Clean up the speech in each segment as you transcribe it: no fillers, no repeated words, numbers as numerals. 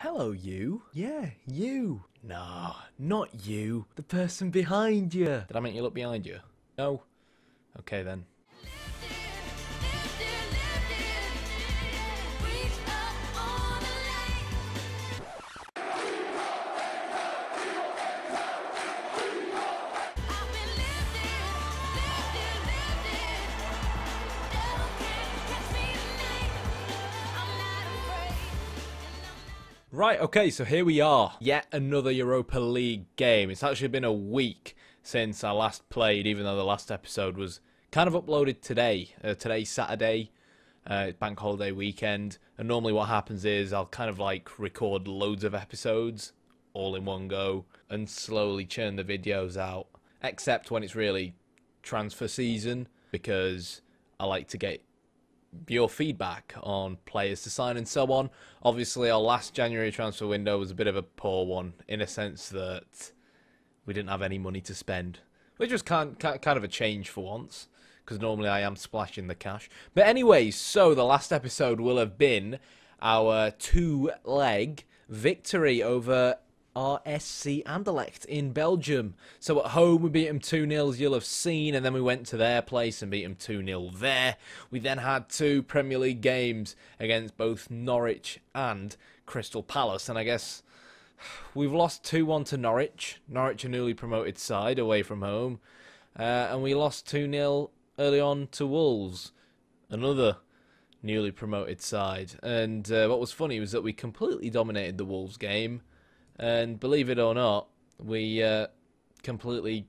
Hello, you. Yeah, you. Nah, not you. The person behind you. Did I make you look behind you? No? Okay then. Right, okay, so here we are. Yet another Europa League game. It's actually been a week since I last played, even though the last episode was kind of uploaded today. Today's Saturday, it's bank holiday weekend, and normally what happens is I'll kind of like record loads of episodes all in one go and slowly churn the videos out, except when it's really transfer season, because I like to get your feedback on players to sign and so on. Obviously, our last January transfer window was a bit of a poor one in a sense that we didn't have any money to spend, which was kind of a change for once, because normally I am splashing the cash. But anyways, so the last episode will have been our two-leg victory over RSC Anderlecht in Belgium. So at home we beat them 2-0, as you'll have seen, and then we went to their place and beat them 2-0 there. We then had two Premier League games against both Norwich and Crystal Palace, and I guess we've lost 2-1 to Norwich. Norwich, a newly promoted side, away from home, and we lost 2-0 early on to Wolves, another newly promoted side. And what was funny was that we completely dominated the Wolves game. And believe it or not, we completely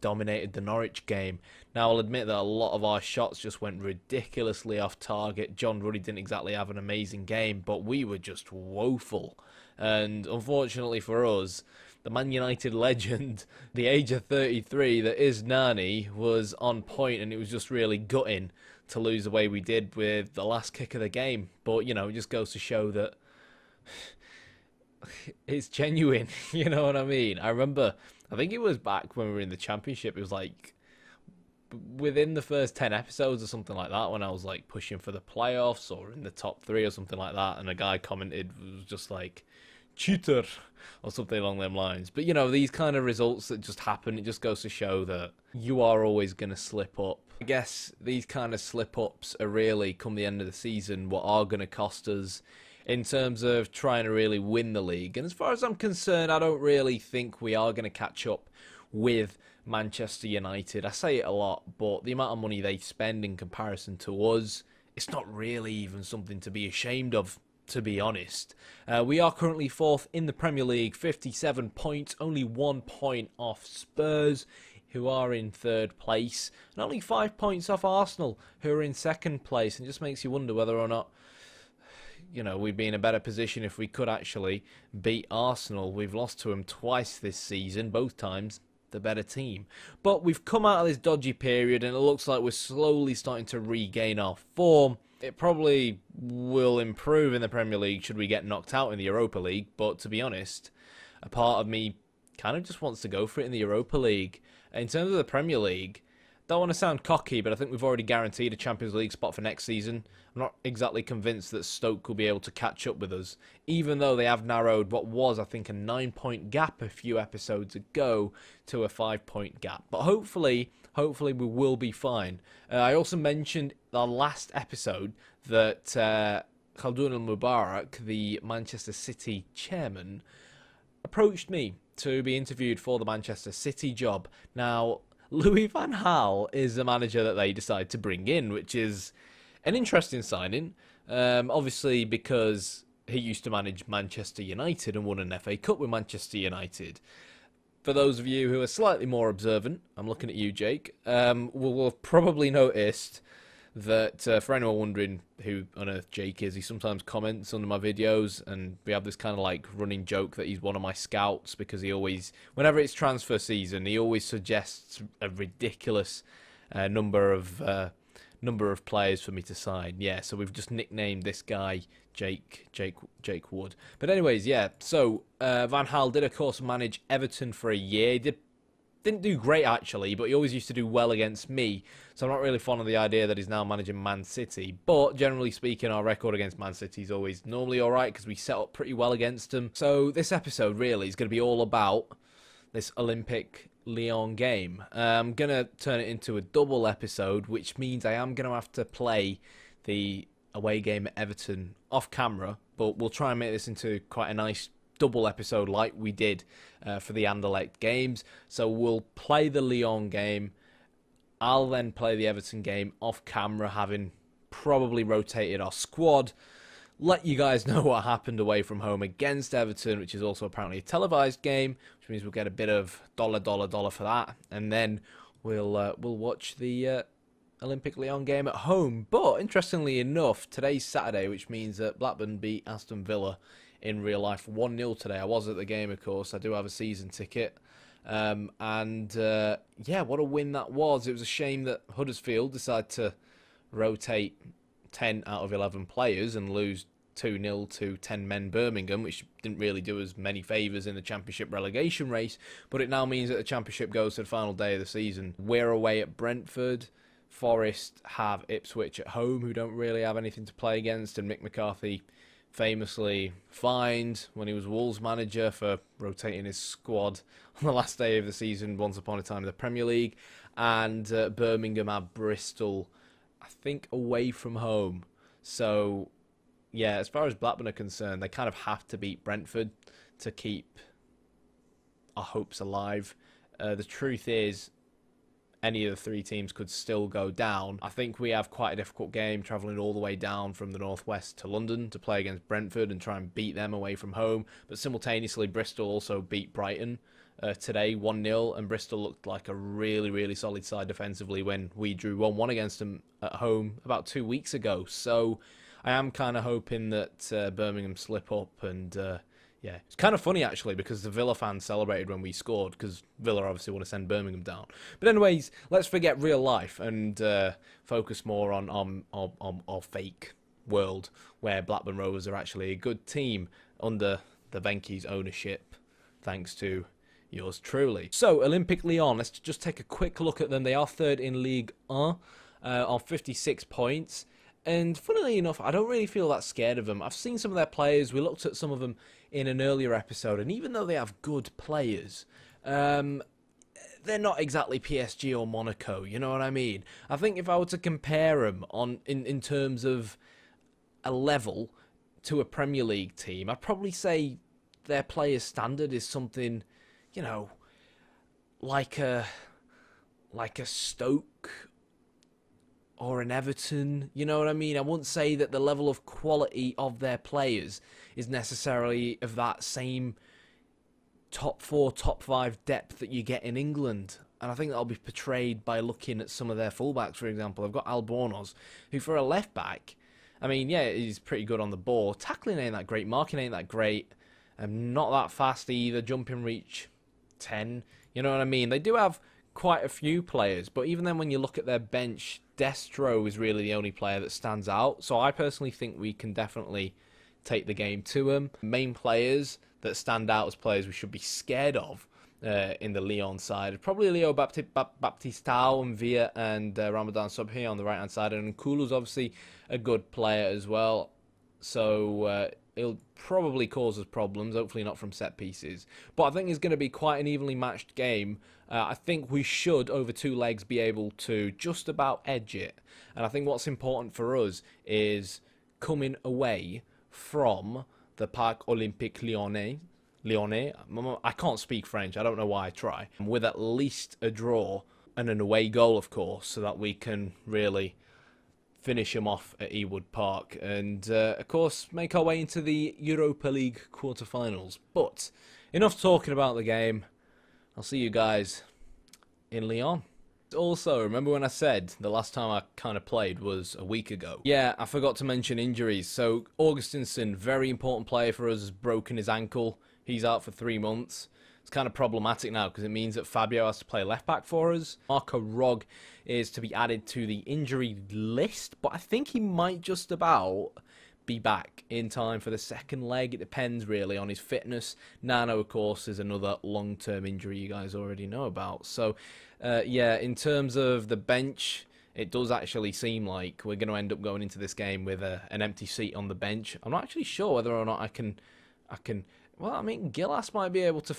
dominated the Norwich game. Now, I'll admit that a lot of our shots just went ridiculously off target. John Ruddy didn't exactly have an amazing game, but we were just woeful. And unfortunately for us, the Man United legend, the age of 33 that is Nani, was on point, and it was just really gutting to lose the way we did with the last kick of the game. But, you know, it just goes to show that it's genuine, you know what I mean? I remember, I think it was back when we were in the Championship, it was like within the first 10 episodes or something like that, when I was like pushing for the playoffs or in the top 3 or something like that, and a guy commented, was just like, cheater, or something along them lines. But you know, these kind of results that just happen, it just goes to show that you are always going to slip up. I guess these kind of slip-ups are really, come the end of the season, what are going to cost us in terms of trying to really win the league. And as far as I'm concerned, I don't really think we are going to catch up with Manchester United. I say it a lot, but the amount of money they spend in comparison to us, it's not really even something to be ashamed of, to be honest. We are currently 4th in the Premier League, 57 points, only 1 point off Spurs, who are in 3rd place, and only 5 points off Arsenal, who are in 2nd place. And it just makes you wonder whether or not, you know, we'd be in a better position if we could actually beat Arsenal. We've lost to them twice this season, both times the better team. But we've come out of this dodgy period, and it looks like we're slowly starting to regain our form. It probably will improve in the Premier League should we get knocked out in the Europa League, but to be honest, a part of me kind of just wants to go for it in the Europa League. In terms of the Premier League, don't want to sound cocky, but I think we've already guaranteed a Champions League spot for next season. I'm not exactly convinced that Stoke will be able to catch up with us, even though they have narrowed what was, I think, a 9-point gap a few episodes ago to a 5-point gap. But hopefully we will be fine. I also mentioned the last episode that Khaldoun Al-Mubarak, the Manchester City chairman, approached me to be interviewed for the Manchester City job. Now, Louis van Gaal is the manager that they decide to bring in, which is an interesting signing. Obviously, because he used to manage Manchester United and won an FA Cup with Manchester United. For those of you who are slightly more observant, I'm looking at you, Jake, will have probably noticed that, for anyone wondering who on earth Jake is, he sometimes comments under my videos, and we have this kind of like running joke that he's one of my scouts, because he always, whenever it's transfer season, he always suggests a ridiculous number of players for me to sign. Yeah, so we've just nicknamed this guy Jake Wood. But anyways, yeah, so Van Gaal did of course manage Everton for a year. He did Didn't do great, actually, but he always used to do well against me. So I'm not really fond of the idea that he's now managing Man City. But generally speaking, our record against Man City is always normally all right because we set up pretty well against them. So this episode really is going to be all about this Olympic Lyon game. I'm going to turn it into a double episode, which means I am going to have to play the away game at Everton off camera, but we'll try and make this into quite a nice double episode like we did for the Anderlecht games. So we'll play the Lyon game. I'll then play the Everton game off camera, having probably rotated our squad. Let you guys know what happened away from home against Everton, which is also apparently a televised game, which means we'll get a bit of dollar for that, and then we'll watch the Olympic Lyon game at home. But interestingly enough, today's Saturday, which means that Blackburn beat Aston Villa in real life 1-0 today. I was at the game, of course. I do have a season ticket. Yeah, what a win that was. It was a shame that Huddersfield decided to rotate 10 out of 11 players and lose 2-0 to 10-men Birmingham, which didn't really do us many favours in the Championship relegation race. But it now means that the Championship goes to the final day of the season. We're away at Brentford. Forest have Ipswich at home, who don't really have anything to play against, and Mick McCarthy famously fined when he was Wolves manager for rotating his squad on the last day of the season once upon a time in the Premier League. And Birmingham have Bristol, I think, away from home. So yeah, as far as Blackburn are concerned, they kind of have to beat Brentford to keep our hopes alive. The truth is, any of the three teams could still go down. I think we have quite a difficult game travelling all the way down from the northwest to London to play against Brentford and try and beat them away from home. But simultaneously, Bristol also beat Brighton today 1-0, and Bristol looked like a really solid side defensively when we drew 1-1 against them at home about 2 weeks ago. So I am kind of hoping that Birmingham slip up, and yeah, it's kind of funny actually because the Villa fans celebrated when we scored because Villa obviously want to send Birmingham down. But anyways, let's forget real life and focus more on our fake world where Blackburn Rovers are actually a good team under the Venky's ownership, thanks to yours truly. So Olympic Lyon, let's just take a quick look at them. They are third in Ligue 1 on 56 points. And funnily enough, I don't really feel that scared of them. I've seen some of their players. We looked at some of them in an earlier episode. And even though they have good players, they're not exactly PSG or Monaco. You know what I mean? I think if I were to compare them in terms of a level to a Premier League team, I'd probably say their players' standard is something, you know, like a Stoke or an Everton, you know what I mean? I wouldn't say that the level of quality of their players is necessarily of that same top 4, top 5 depth that you get in England. And I think that'll be portrayed by looking at some of their fullbacks, for example. I've got Albornoz, who for a left-back, I mean, yeah, he's pretty good on the ball. Tackling ain't that great, marking ain't that great. Not that fast either, jumping reach 10, you know what I mean? They do have quite a few players, but even then when you look at their bench, Destro is really the only player that stands out. So I personally think we can definitely take the game to them. Main players that stand out as players we should be scared of in the Lyon side, probably Leo Baptistao and Villa and Ramadan Subhi on the right hand side, and Nkulu's obviously a good player as well. So it'll probably cause us problems, hopefully not from set pieces. But I think it's going to be quite an evenly matched game. I think we should, over 2 legs, be able to just about edge it. And I think what's important for us is coming away from the Parc Olympique Lyonnais. I can't speak French, I don't know why I try. With at least a draw and an away goal, of course, so that we can really finish them off at Ewood Park and, of course, make our way into the Europa League quarterfinals. But enough talking about the game. I'll see you guys in Lyon. Also, remember when I said the last time I kind of played was a week ago? Yeah, I forgot to mention injuries. So, Augustinsson, very important player for us, has broken his ankle. He's out for 3 months. It's kind of problematic now because it means that Fabio has to play left back for us. Marco Rog is to be added to the injury list, but I think he might just about be back in time for the second leg. It depends really on his fitness. Nano, of course, is another long-term injury you guys already know about. So, yeah, in terms of the bench, it does actually seem like we're going to end up going into this game with an empty seat on the bench. I'm not actually sure whether or not I can. Well, I mean, Gillas might be able to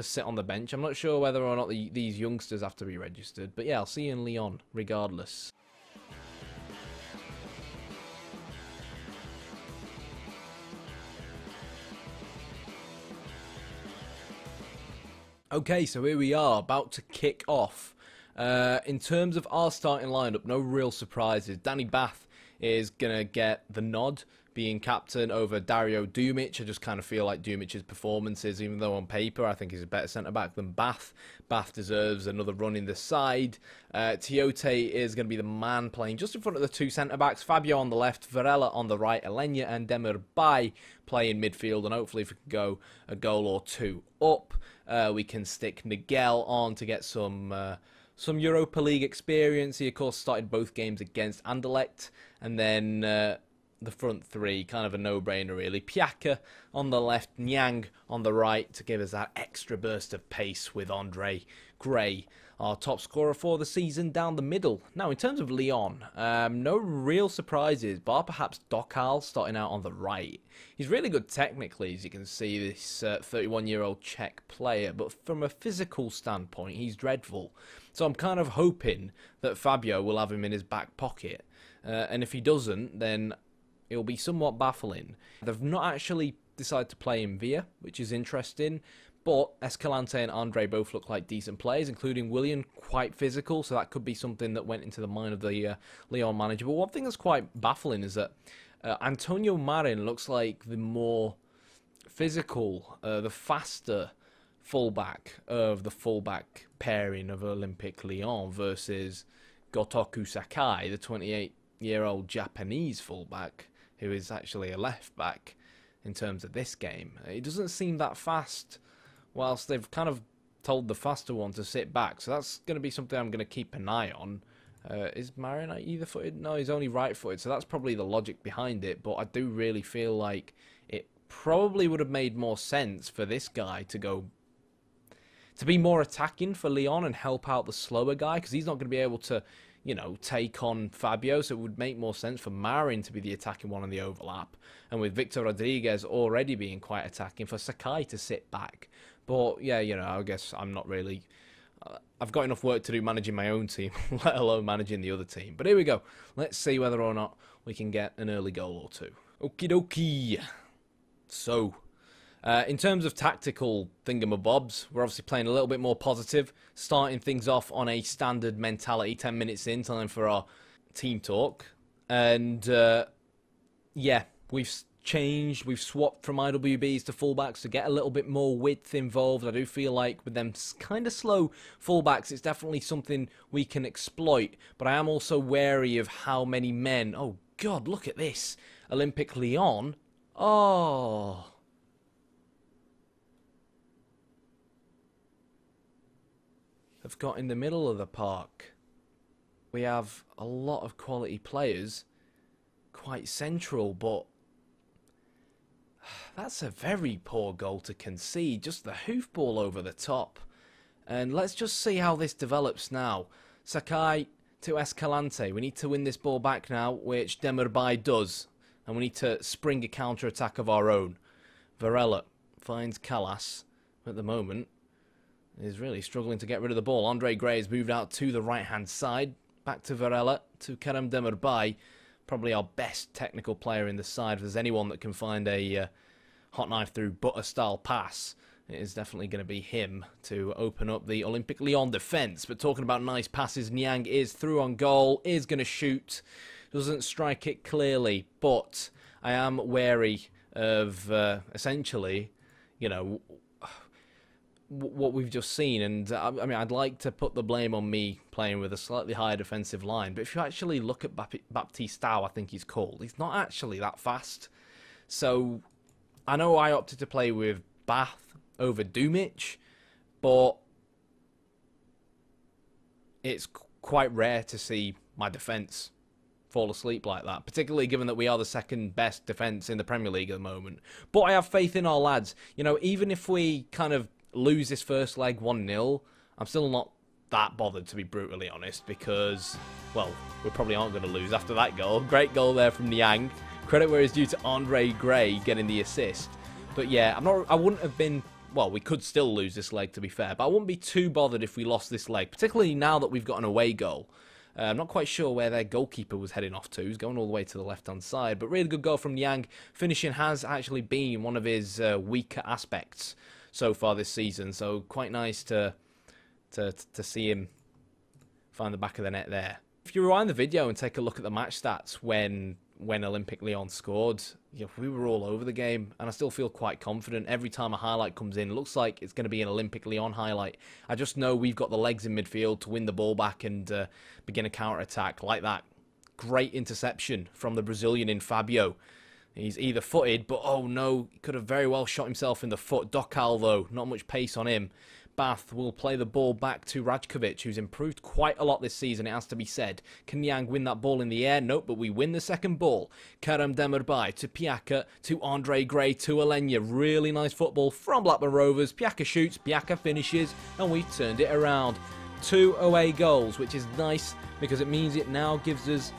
sit on the bench. I'm not sure whether or not these youngsters have to be registered. But yeah, I'll see you in Lyon regardless. Okay, so here we are, about to kick off. In terms of our starting lineup, no real surprises. Danny Bath is going to get the nod, being captain over Dario Dumic. I just kind of feel like Dumic's performances, even though on paper I think he's a better centre-back than Bath. Bath deserves another run in the side. Tiote is going to be the man playing just in front of the two centre-backs. Fabio on the left, Varela on the right, Alenya and Demirbay playing midfield. And hopefully if we can go a goal or two up, we can stick Nigel on to get some Europa League experience. He, of course, started both games against Anderlecht. And then the front three, kind of a no-brainer, really. Piaka on the left, Nyang on the right to give us that extra burst of pace with Andre Gray, our top scorer for the season, down the middle. Now, in terms of Lyon, no real surprises, bar perhaps Dokal starting out on the right. He's really good technically, as you can see, this 31-year-old Czech player, but from a physical standpoint, he's dreadful. So I'm kind of hoping that Fabio will have him in his back pocket, and if he doesn't, then it'll be somewhat baffling. They've not actually decided to play him Villa, which is interesting, but Escalante and Andre both look like decent players, including Willian, quite physical, so that could be something that went into the mind of the Lyon manager. But one thing that's quite baffling is that Antonio Marin looks like the more physical, the faster fullback of the fullback pairing of Olympique Lyon versus Gotoku Sakai, the 28-year-old Japanese fullback, who is actually a left back in terms of this game. It doesn't seem that fast, whilst they've kind of told the faster one to sit back. So that's going to be something I'm going to keep an eye on. Is Marin either footed? No, he's only right footed. So that's probably the logic behind it. But I do really feel like it probably would have made more sense for this guy to be more attacking for Lyon and help out the slower guy, because he's not going to be able to, you know, take on Fabio, so it would make more sense for Marin to be the attacking one on the overlap, and with Victor Rodriguez already being quite attacking, for Sakai to sit back. But yeah, you know, I guess I'm not really... I've got enough work to do managing my own team, let alone managing the other team. But here we go. Let's see whether or not we can get an early goal or two. Okie dokie. So, in terms of tactical thingamabobs, we're obviously playing a little bit more positive, starting things off on a standard mentality. 10 minutes in, time for our team talk. And, yeah, we've changed, we've swapped from IWBs to fullbacks to get a little bit more width involved. I do feel like with them kind of slow fullbacks, it's definitely something we can exploit. But I am also wary of how many men... Oh, God, look at this. Olympique Lyon. Oh... have got in the middle of the park. We have a lot of quality players quite central, but that's a very poor goal to concede. Just the hoofball over the top. And let's just see how this develops now. Sakai to Escalante. We need to win this ball back now, which Demirbay does. And we need to spring a counter-attack of our own. Varela finds Callas at the moment. Is really struggling to get rid of the ball. Andre Gray has moved out to the right-hand side. Back to Varela, to Kerem Demirbay. Probably our best technical player in the side. If there's anyone that can find a hot knife through butter-style pass, it is definitely going to be him to open up the Olympique Lyon defence. But talking about nice passes, Nyang is through on goal, is going to shoot. Doesn't strike it clearly, but I am wary of, essentially, you know... what we've just seen, and I mean, I'd like to put the blame on me playing with a slightly higher defensive line, but if you actually look at Baptistao, I think he's called, he's not actually that fast. So I know I opted to play with Bath over Dumic, but it's quite rare to see my defence fall asleep like that, particularly given that we are the second best defence in the Premier League at the moment. But I have faith in our lads. You know, even if we kind of lose this first leg 1-0, I'm still not that bothered, to be brutally honest, because, well, we probably aren't going to lose after that goal. Great goal there from Niang. Credit where it's due to Andre Gray getting the assist. But yeah, I wouldn't have been, well, we could still lose this leg, to be fair, but I wouldn't be too bothered if we lost this leg, particularly now that we've got an away goal. I'm not quite sure where their goalkeeper was heading off to. He's going all the way to the left-hand side. But really good goal from Niang. Finishing has actually been one of his weaker aspects so far this season. So quite nice to see him find the back of the net there. If you rewind the video and take a look at the match stats when Olympique Lyon scored, we were all over the game, and I still feel quite confident. Every time a highlight comes in, it looks like it's going to be an Olympique Lyon highlight. I just know we've got the legs in midfield to win the ball back and begin a counter-attack like that. Great interception from the Brazilian in Fabio. He's either footed, but oh no, he could have very well shot himself in the foot. Dokal, though, not much pace on him. Bath will play the ball back to Rajkovic, who's improved quite a lot this season, it has to be said. Can Niang win that ball in the air? Nope, but we win the second ball. Kerem Demirbay to Piaka, to Andre Gray, to Alenya. Really nice football from Blackburn Rovers. Piaka shoots, Piaka finishes, and we've turned it around. 2 away goals, which is nice because it means it now gives us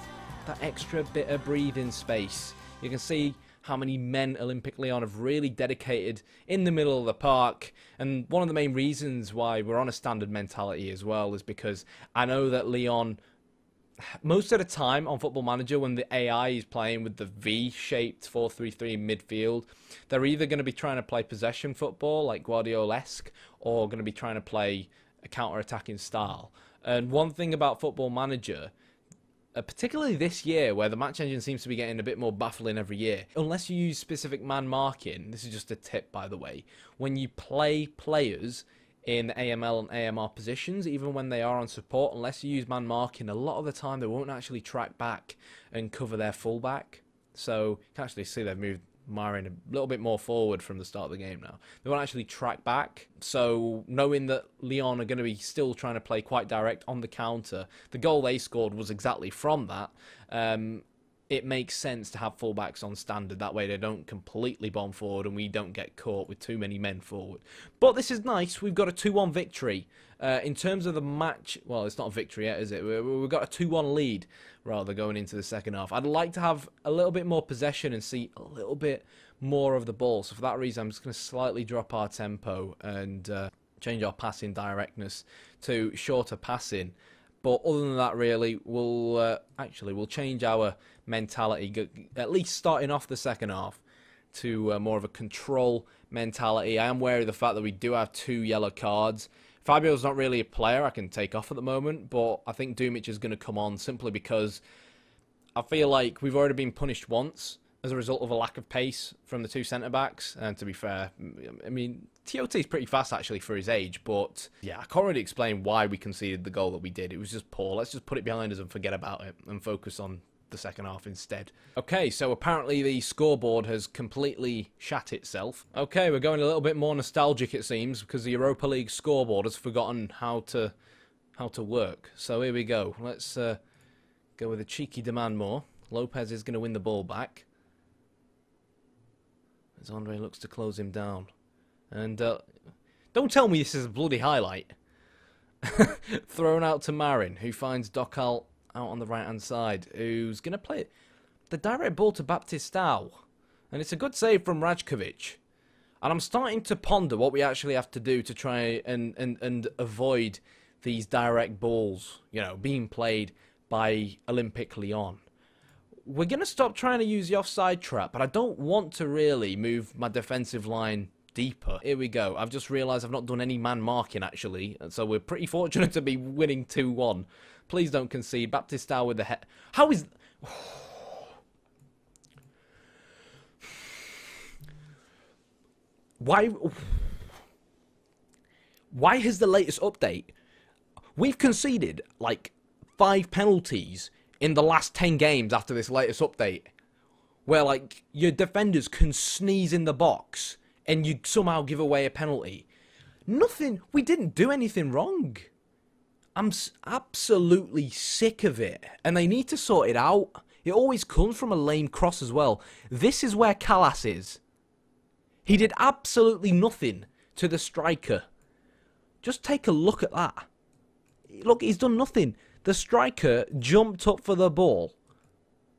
that extra bit of breathing space. You can see how many men Olympique Lyon have really dedicated in the middle of the park. And one of the main reasons why we're on a standard mentality as well is because I know that Lyon, most of the time on Football Manager, when the AI is playing with the V-shaped 4-3-3 in midfield, they're either going to be trying to play possession football, like Guardiola-esque, or going to be trying to play a counter-attacking style. And one thing about Football Manager, particularly this year, where the match engine seems to be getting a bit more baffling every year, unless you use specific man marking, this is just a tip by the way, when you play players in AML and AMR positions, even when they are on support, unless you use man marking, a lot of the time they won't actually track back and cover their fullback. So you can actually see they've moved Marin a little bit more forward from the start of the game now. They won't actually track back, so knowing that Lyon are going to be still trying to play quite direct on the counter, the goal they scored was exactly from that. It makes sense to have fullbacks on standard, that way they don't completely bomb forward and we don't get caught with too many men forward. But this is nice, we've got a 2-1 victory. In terms of the match, well, it's not a victory yet, is it? We've got a 2-1 lead, rather, going into the second half. I'd like to have a little bit more possession and see a little bit more of the ball. So for that reason, I'm just going to slightly drop our tempo and change our passing directness to shorter passing. But other than that, really, we'll change our mentality, at least starting off the second half, to more of a control mentality. I am wary of the fact that we do have 2 yellow cards. Fabio's not really a player I can take off at the moment, but I think Dumic is going to come on simply because I feel like we've already been punished once as a result of a lack of pace from the 2 centre-backs. And to be fair, I mean, Tiote's pretty fast actually for his age, but yeah, I can't really explain why we conceded the goal that we did. It was just poor. Let's just put it behind us and forget about it and focus on the second half instead. Okay, so apparently the scoreboard has completely shat itself. Okay, we're going a little bit more nostalgic, it seems, because the Europa League scoreboard has forgotten how to work. So here we go. Let's go with a cheeky demand more. Lopez is going to win the ball back as Andre looks to close him down. And don't tell me this is a bloody highlight. Thrown out to Marin, who finds Dokal out on the right-hand side, who's going to play it. The direct ball to Baptistao. And it's a good save from Rajkovic. And I'm starting to ponder what we actually have to do to try and avoid these direct balls, you know, being played by Olympique Lyon. We're going to stop trying to use the offside trap, but I don't want to really move my defensive line deeper. Here we go. I've just realised I've not done any man marking, actually, and so we're pretty fortunate to be winning 2-1. Please don't concede. Baptistao with the head. How is... Why has the latest update... We've conceded, like, 5 penalties in the last 10 games after this latest update, where, like, your defenders can sneeze in the box and you somehow give away a penalty. Nothing. We didn't do anything wrong. I'm absolutely sick of it, and they need to sort it out. It always comes from a lame cross as well. This is where Callas is. He did absolutely nothing to the striker. Just take a look at that. Look, he's done nothing. The striker jumped up for the ball,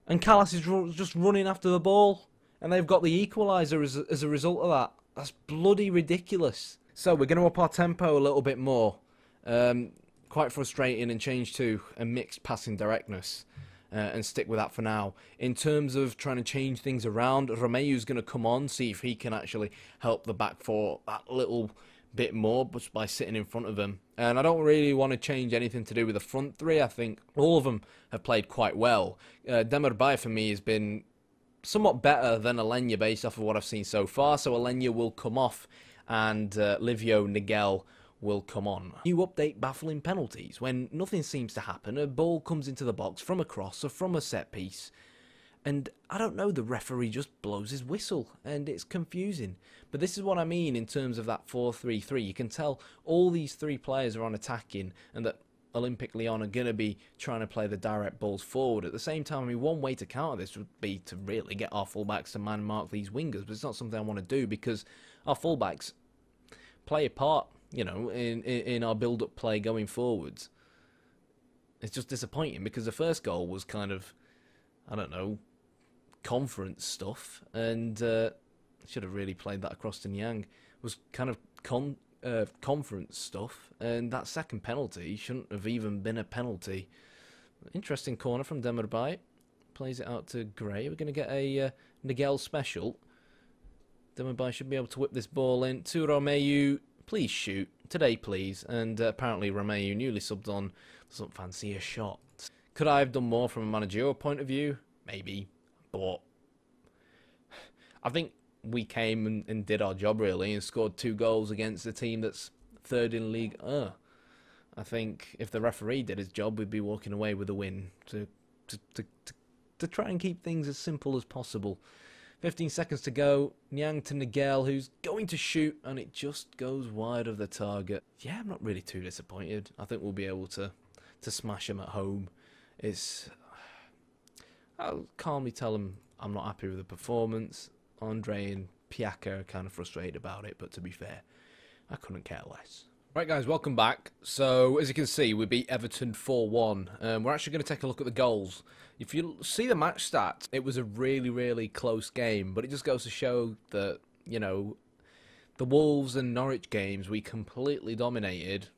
and Callas is just running after the ball, and they've got the equaliser as a result of that. That's bloody ridiculous. So we're going to up our tempo a little bit more. Quite frustrating, and change to a mixed passing directness. And stick with that for now. In terms of trying to change things around, Romeu's going to come on, see if he can actually help the back four that little bit more just by sitting in front of him. And I don't really want to change anything to do with the front three. I think all of them have played quite well. Demirbay for me has been somewhat better than Alenya based off of what I've seen so far. So Alenya will come off and Livio Nigel will come on. New update baffling penalties. When nothing seems to happen, a ball comes into the box from a cross or from a set piece, and I don't know, the referee just blows his whistle, and it's confusing. But this is what I mean in terms of that 4-3-3. You can tell all these three players are on attacking, and that Olympique Lyon are going to be trying to play the direct balls forward. At the same time, I mean, one way to counter this would be to really get our fullbacks to man-mark these wingers, but it's not something I want to do because our fullbacks play a part, you know, in our build-up play going forwards. It's just disappointing because the first goal was kind of, I don't know, conference stuff, and should have really played that across to Niang. It was kind of conference stuff, and that second penalty shouldn't have even been a penalty. Interesting corner from Demirbay. Plays it out to Gray. We're going to get a Nigel special. Demirbay should be able to whip this ball in to Romeu. Please shoot. Today, please. And apparently Romeu, newly subbed on, doesn't fancy a shot. Could I have done more from a managerial point of view? Maybe. But I think we came and did our job, really, and scored 2 goals against a team that's third in league. I think if the referee did his job, we'd be walking away with a win to try and keep things as simple as possible. 15 seconds to go. Niang to Nigel, who's going to shoot, and it just goes wide of the target. Yeah, I'm not really too disappointed. I think we'll be able to smash him at home. I'll calmly tell him I'm not happy with the performance. Andre and Piaka are kind of frustrated about it, but to be fair, I couldn't care less. Right, guys, welcome back. So, as you can see, we beat Everton 4-1. We're actually going to take a look at the goals. If you see the match stats, it was a really, really close game, but it just goes to show that, you know, the Wolves and Norwich games, we completely dominated,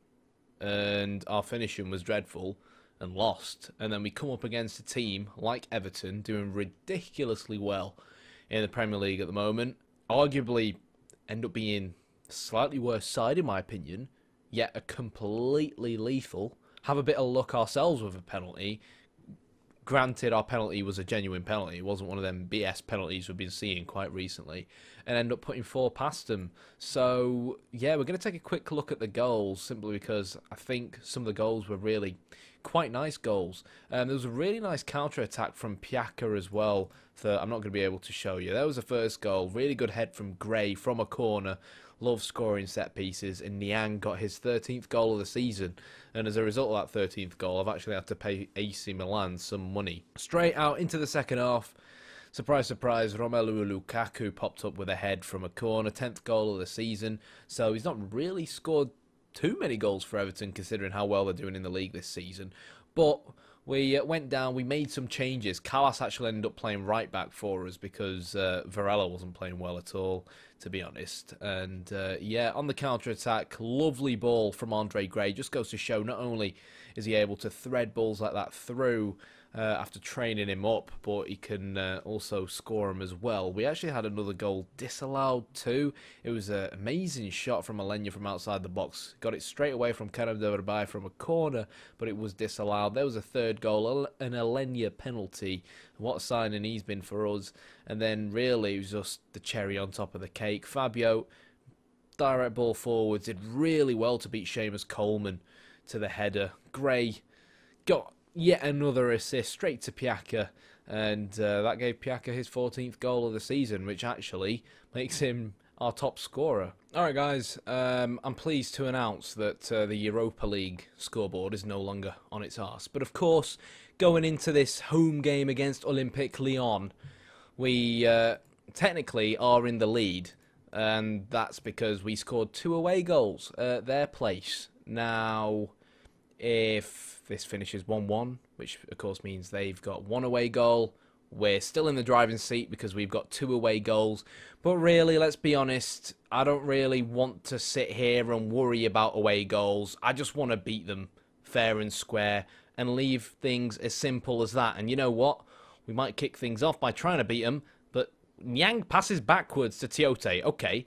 and our finishing was dreadful and lost. And then we come up against a team like Everton, doing ridiculously well in the Premier League at the moment. Arguably end up being a slightly worse side, in my opinion, yet a completely lethal. Have a bit of luck ourselves with a penalty. Granted, our penalty was a genuine penalty. It wasn't one of them BS penalties we've been seeing quite recently. And end up putting 4 past them. So, yeah, we're going to take a quick look at the goals, simply because I think some of the goals were really quite nice goals. There was a really nice counter-attack from Piaka as well that I'm not going to be able to show you. That was the first goal. Really good head from Gray from a corner. Love scoring set pieces, and Niang got his 13th goal of the season. And as a result of that 13th goal, I've actually had to pay AC Milan some money. Straight out into the second half, surprise, surprise, Romelu Lukaku popped up with a head from a corner, 10th goal of the season. So he's not really scored too many goals for Everton, considering how well they're doing in the league this season. But we went down, we made some changes. Callas actually ended up playing right back for us because Varela wasn't playing well at all, to be honest. And yeah, on the counter-attack, lovely ball from Andre Gray. Just goes to show not only is he able to thread balls like that through after training him up, but he can also score them as well. We actually had another goal disallowed too. It was an amazing shot from Alenya from outside the box. Got it straight away from Kerem Demirbay from a corner, but it was disallowed. There was a third goal, an Alenya penalty. What a signing he's been for us. And then really it was just the cherry on top of the cake. Fabio, direct ball forwards, did really well to beat Seamus Coleman to the header. Gray got yet another assist straight to Piaka, and that gave Piaka his 14th goal of the season, which actually makes him our top scorer. Alright guys, I'm pleased to announce that the Europa League scoreboard is no longer on its arse. But of course, going into this home game against Olympique Lyon, we technically are in the lead. And that's because we scored 2 away goals at their place. Now, if this finishes 1-1, which of course means they've got 1 away goal, we're still in the driving seat because we've got 2 away goals. But really, let's be honest, I don't really want to sit here and worry about away goals. I just want to beat them fair and square and leave things as simple as that. And you know what? We might kick things off by trying to beat them, but Nyang passes backwards to Tiote. Okay,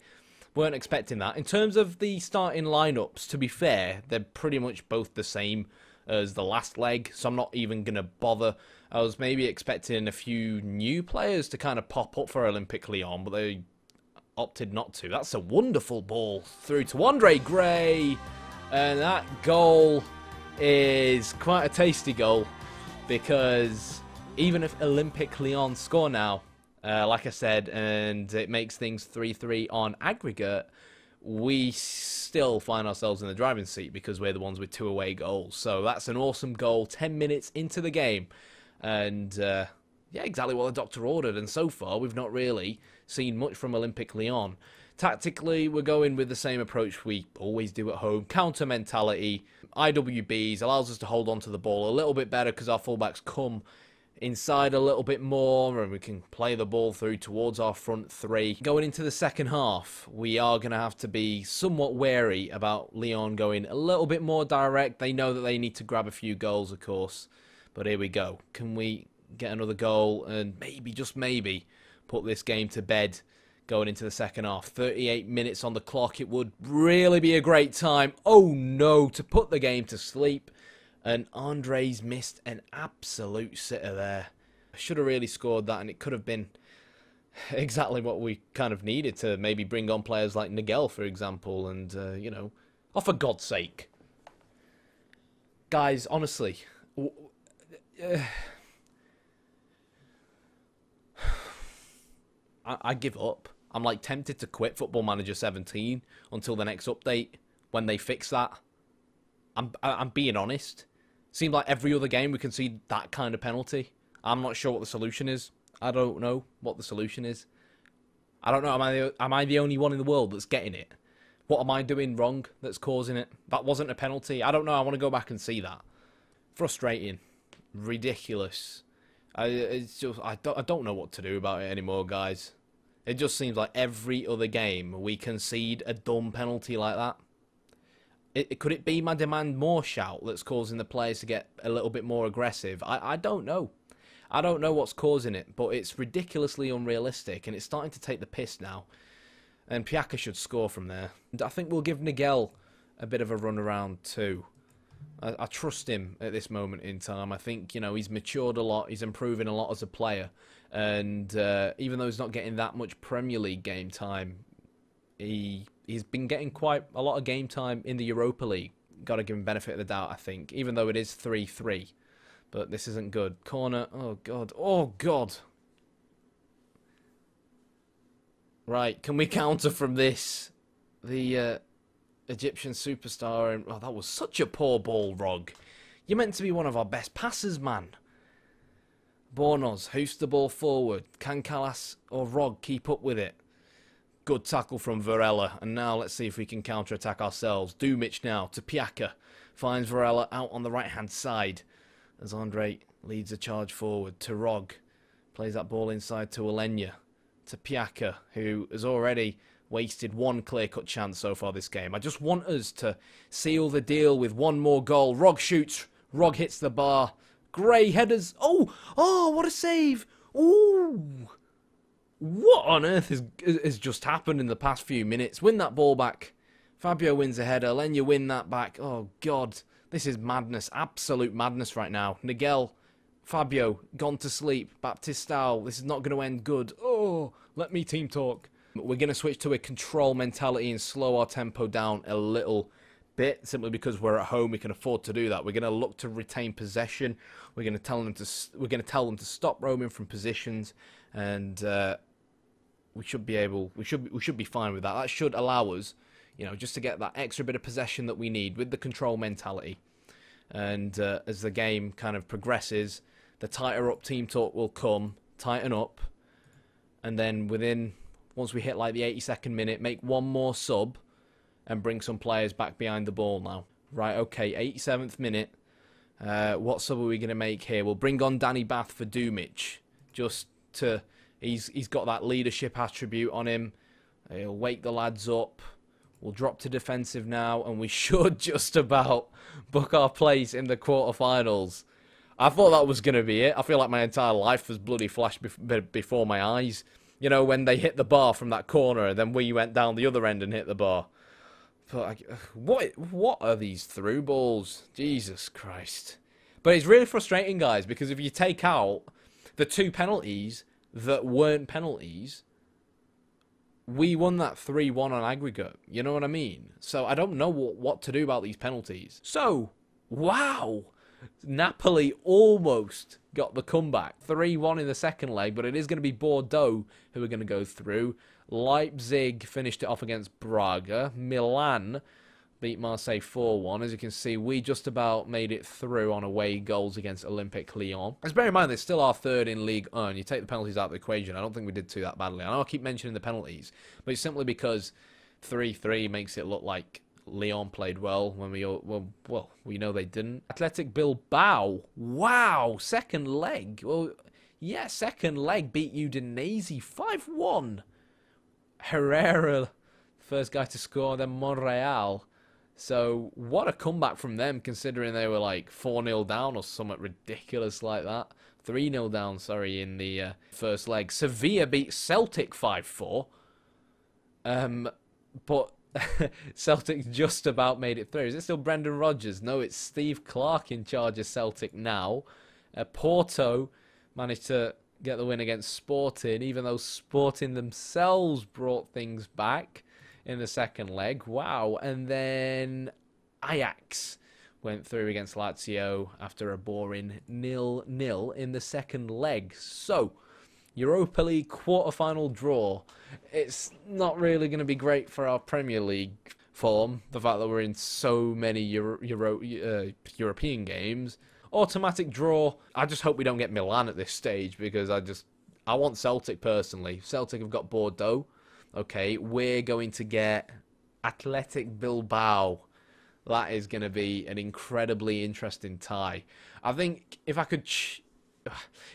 weren't expecting that. In terms of the starting lineups, to be fair, they're pretty much both the same as the last leg, so I'm not even going to bother. I was maybe expecting a few new players to kind of pop up for Olympique Lyon, but they opted not to. That's a wonderful ball through to Andre Gray, and that goal is quite a tasty goal, because even if Olympique Lyon score now, like I said, and it makes things 3-3 on aggregate, we still find ourselves in the driving seat because we're the ones with 2 away goals. So that's an awesome goal 10 minutes into the game. And yeah, exactly what the doctor ordered. And so far, we've not really seen much from Olympique Lyon. Tactically, we're going with the same approach we always do at home. Counter mentality. IWBs allows us to hold on to the ball a little bit better because our fullbacks come inside a little bit more and we can play the ball through towards our front 3. Going into the second half, we are going to have to be somewhat wary about Lyon going a little bit more direct. They know that they need to grab a few goals, of course. But here we go. Can we get another goal and maybe, just maybe, put this game to bed going into the second half? 38 minutes on the clock. It would really be a great time. Oh no, to put the game to sleep. And Andre's missed an absolute sitter there. I should have really scored that, and it could have been exactly what we kind of needed to maybe bring on players like Nigel, for example, and, you know, oh, for God's sake. Guys, honestly, I give up. I'm, like, tempted to quit Football Manager 17 until the next update when they fix that. I'm being honest. Seems like every other game we can see that kind of penalty. I'm not sure what the solution is. I don't know what the solution is. I don't know. Am I the only one in the world that's getting it? What am I doing wrong that's causing it? That wasn't a penalty. I don't know. I want to go back and see that. Frustrating. Ridiculous. It's just I don't know what to do about it anymore, guys. It just seems like every other game we concede a dumb penalty like that. Could it be my demand more shout that's causing the players to get a little bit more aggressive? I don't know. I don't know what's causing it, but it's ridiculously unrealistic, and it's starting to take the piss now. And Piaka should score from there. And I think we'll give Nigel a bit of a run around too. I trust him at this moment in time. I think, you know, he's matured a lot. He's improving a lot as a player. And even though he's not getting that much Premier League game time, he's been getting quite a lot of game time in the Europa League. Got to give him benefit of the doubt, I think, even though it is 3-3. But this isn't good. Corner. Oh, God. Oh, God. Right, can we counter from this? The Egyptian superstar. And, oh, that was such a poor ball, Rog. You're meant to be one of our best passers, man. Bornos, hoist the ball forward. Can Callas or Rog keep up with it? Good tackle from Varela, and now let's see if we can counter-attack ourselves. Dumic now to Piaka. Finds Varela out on the right-hand side as Andre leads a charge forward to Rog. Plays that ball inside to Alenya. To Piaka, who has already wasted one clear-cut chance so far this game. I just want us to seal the deal with one more goal. Rog shoots. Rog hits the bar. Gray headers. Oh, what a save. Ooh. What on earth has just happened in the past few minutes? Win that ball back. Fabio wins a header. Lenya win that back. Oh, God. This is madness. Absolute madness right now. Nigel, Fabio, gone to sleep. Baptistao, this is not going to end good. Oh, let me team talk. We're going to switch to a control mentality and slow our tempo down a little bit. Simply because we're at home, we can afford to do that. We're going to look to retain possession. We're going to tell them to stop roaming from positions. And we should be able, we should be fine with that. That should allow us, you know, just to get that extra bit of possession that we need with the control mentality. And as the game kind of progresses, the tighter up team talk will come, tighten up, and then once we hit like the 82nd minute, make one more sub and bring some players back behind the ball now. Right, okay, 87th minute. What sub are we going to make here? We'll bring on Danny Bath for Dumic. Just to... He's got that leadership attribute on him. He'll wake the lads up. We'll drop to defensive now, and we should just about book our place in the quarterfinals. I thought that was going to be it. I feel like my entire life was bloody flashed before my eyes. You know, when they hit the bar from that corner, and then we went down the other end and hit the bar. But what are these through balls? Jesus Christ. But it's really frustrating, guys, because if you take out the 2 penalties that weren't penalties, we won that 3-1 on aggregate. You know what I mean? So I don't know what to do about these penalties. So, wow. Napoli almost got the comeback. 3-1 in the second leg, but it is going to be Bordeaux who are going to go through. Leipzig finished it off against Braga. Milan beat Marseille 4-1. As you can see, we just about made it through on away goals against Olympique Lyon. Let's bear in mind, they're still our third in Ligue 1. You take the penalties out of the equation, I don't think we did too that badly. I know I keep mentioning the penalties, but it's simply because 3-3 makes it look like Lyon played well when we know they didn't. Athletic Bilbao, wow, second leg. Well, yeah, second leg beat Udinese 5-1. Herrera, first guy to score, then Monreal. So what a comeback from them, considering they were like 4-0 down or something ridiculous like that. 3-0 down, sorry, in the first leg. Sevilla beat Celtic 5-4. But Celtic just about made it through. Is it still Brendan Rodgers? No, it's Steve Clark in charge of Celtic now. Porto managed to get the win against Sporting, even though Sporting themselves brought things back in the second leg. Wow. And then Ajax went through against Lazio after a boring 0-0 in the second leg. So, Europa League quarter-final draw. It's not really going to be great for our Premier League form, the fact that we're in so many European games. Automatic draw. I just hope we don't get Milan at this stage, because I want Celtic personally. Celtic have got Bordeaux. Okay, we're going to get Athletic Bilbao. That is going to be an incredibly interesting tie. I think if I could...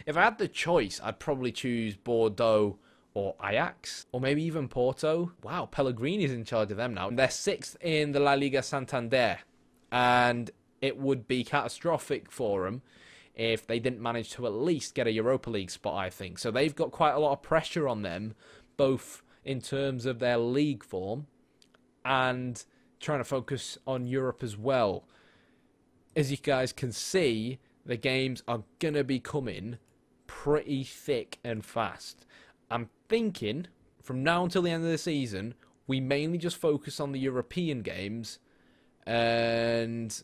if I had the choice, I'd probably choose Bordeaux or Ajax, or maybe even Porto. Wow, Pellegrini's in charge of them now. They're 6th in the La Liga Santander, and it would be catastrophic for them if they didn't manage to at least get a Europa League spot, I think. So they've got quite a lot of pressure on them, both in terms of their league form and trying to focus on Europe as well. As you guys can see, the games are going to be coming pretty thick and fast. I'm thinking, from now until the end of the season, we mainly just focus on the European games. And,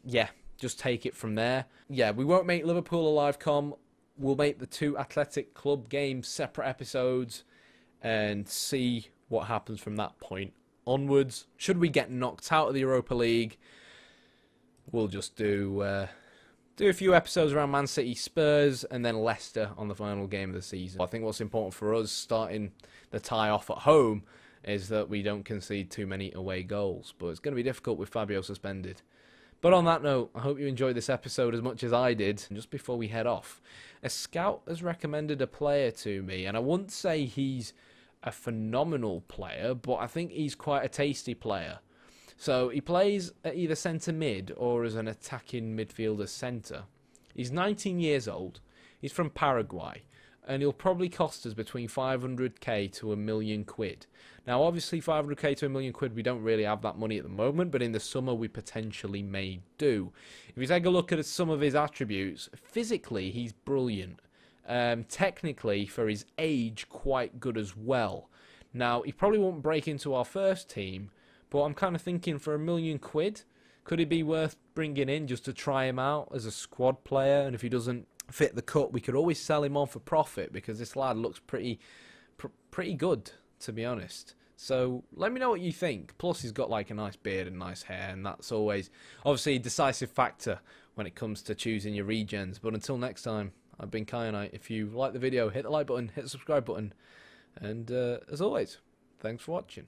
yeah, just take it from there. Yeah, we won't make Liverpool a live com. We'll make the 2 Athletic Club games separate episodes and see what happens from that point onwards. Should we get knocked out of the Europa League, we'll just do a few episodes around Man City, Spurs, and then Leicester on the final game of the season. I think what's important for us starting the tie off at home is that we don't concede too many away goals. But it's going to be difficult with Fabio suspended. But on that note, I hope you enjoyed this episode as much as I did. And just before we head off, a scout has recommended a player to me, and I wouldn't say he's a phenomenal player, but I think he's quite a tasty player. So he plays at either centre mid or as an attacking midfielder centre. He's 19 years old. He's from Paraguay, and he'll probably cost us between 500k to £1 million. Now, obviously, 500k to £1 million, we don't really have that money at the moment, but in the summer we potentially may do. If you take a look at some of his attributes, physically he's brilliant. Technically, for his age, quite good as well. Now, he probably won't break into our first team, but I'm kind of thinking for £1 million, could it be worth bringing in just to try him out as a squad player? And if he doesn't fit the cut, we could always sell him on for profit because this lad looks pretty good, to be honest. So let me know what you think. Plus, he's got like a nice beard and nice hair, and that's always obviously a decisive factor when it comes to choosing your regens. But until next time, I've been Kyanite. If you like the video, hit the like button, hit the subscribe button, and as always, thanks for watching.